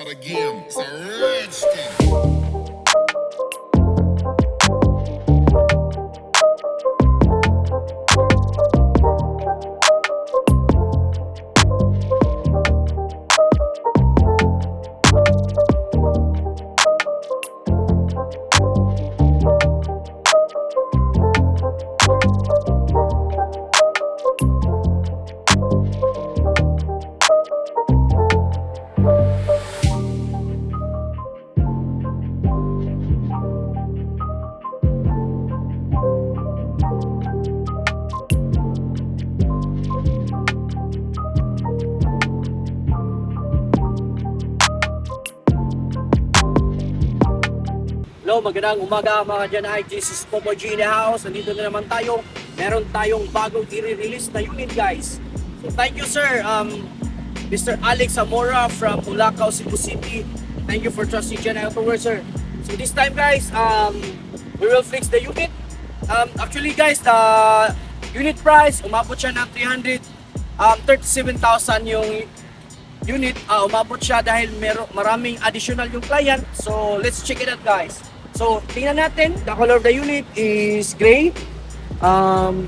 out again. It's a redskin. Hello, magandang umaga mga dyan ay Da64w in the house. Nandito na naman tayo. Meron tayong bagong i-release na unit, guys. So thank you sir, Mr. Alex Zamora from Ulacao, Cebu City. Thank you for trusting Gen Autoworks, sir. So this time guys, we will fix the unit. Actually guys, the unit price, umabot siya ng 337,000 yung unit. Umabot siya dahil maraming additional yung client. So let's check it out guys. So tingnan natin, the color of the unit is gray. Honda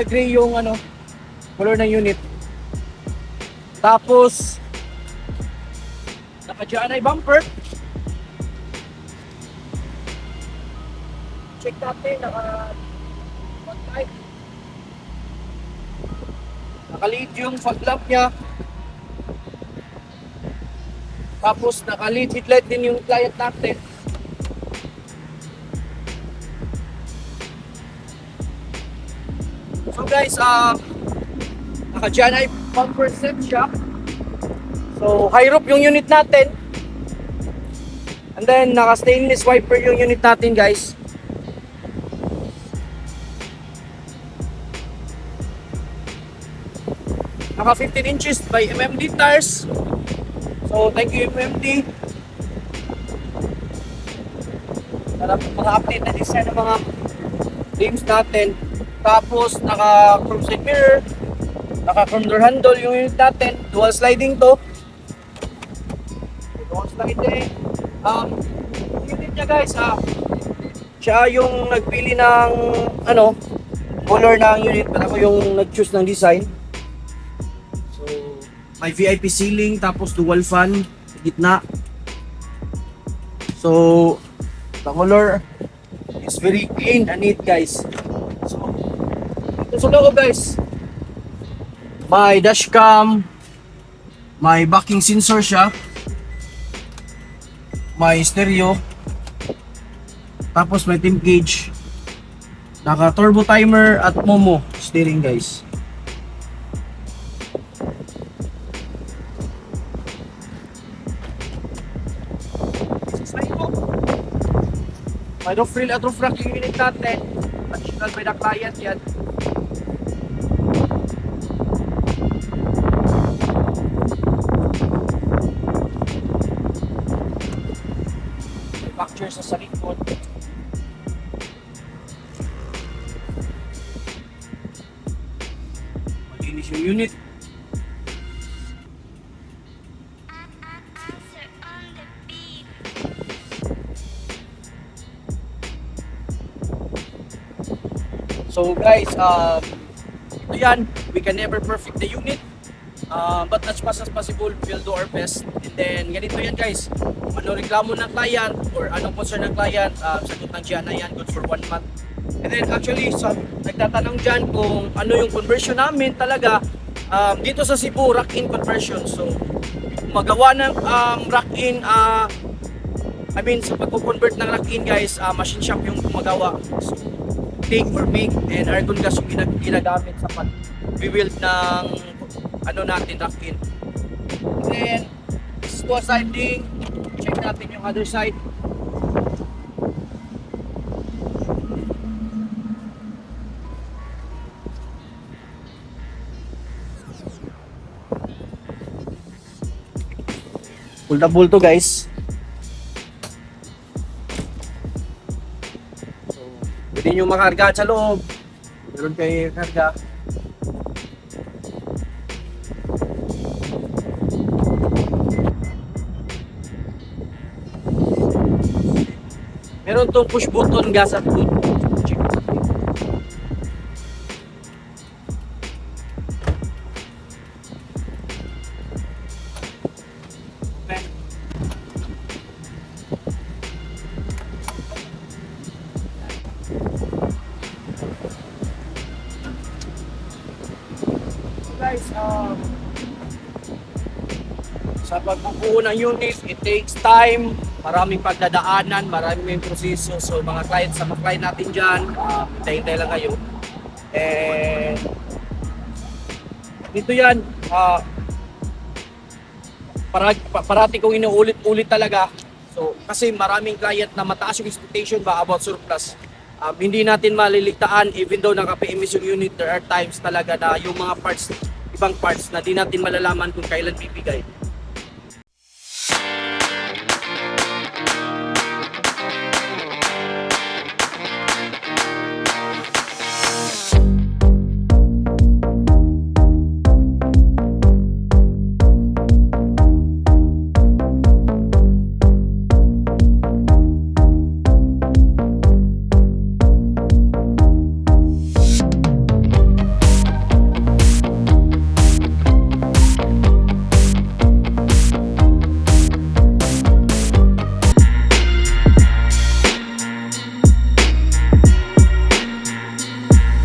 gray yung color ng unit. Tapos naka-GALING bumper. Check natin, naka-lead yung fog lamp niya. Tapos naka-lead headlight din yung client natin. So guys, naka-GALING bumper set siya. So high roof yung unit natin. And then naka-stainless wiper yung unit natin guys. Naka 15 inches by MMD tires. So thank you MMD. Para mga update na design ng mga rims natin. Tapos naka chrome side mirror, naka chrome door handle yung unit natin. Dual sliding to. Dual sliding. Unit niya guys, siya yung nagpili ng color ng unit. Pero ako yung nag-choose ng design. May VIP ceiling, tapos dual fan sa gitna. So the color is very clean and neat guys. So ito sa loob guys, may dashcam, may backing sensor siya, may stereo, tapos may temp gauge, naka turbo timer at momo steering guys. May roof rail at roof rack yung unit natin. Additional by the client yan. May facture sa likod. Malinis yung unit. So guys, ito yan, we can never perfect the unit, but as much as possible, we'll do our best. And then ganito yan guys, kung ano reklamo ng client or anong concern ng client, sagot ng GALING yan, good for 1 month. And then actually, nagtatanong dyan kung ano yung conversion namin talaga, dito sa Cebu, rack-in conversion. So magawa ng rack-in, sa pagko-convert ng rack-in guys, machine shop yung gumagawa. So take or make and argon gas yung ginagamit sa pag-build ng natin rack-in. And then this is dual siding. Check natin yung other side. Foldable to guys. Pwede nyo makarga sa loob. Meron kayo karga. Meron tong push button gas at food. Check. Okay. So guys, sa pagbubuo ng unit, it takes time, maraming pagdadaanan, maraming proseso. So mga clients, sa mga client natin dyan, hintay-hintay lang kayo. And dito yan, parati kong inuulit-ulit talaga. So kasi maraming client na mataas yung expectation ba about surplus. Hindi natin maliligtaan even though naka-PMS yung unit, there are times talaga na yung mga parts, ibang parts na di natin malalaman kung kailan bibigay.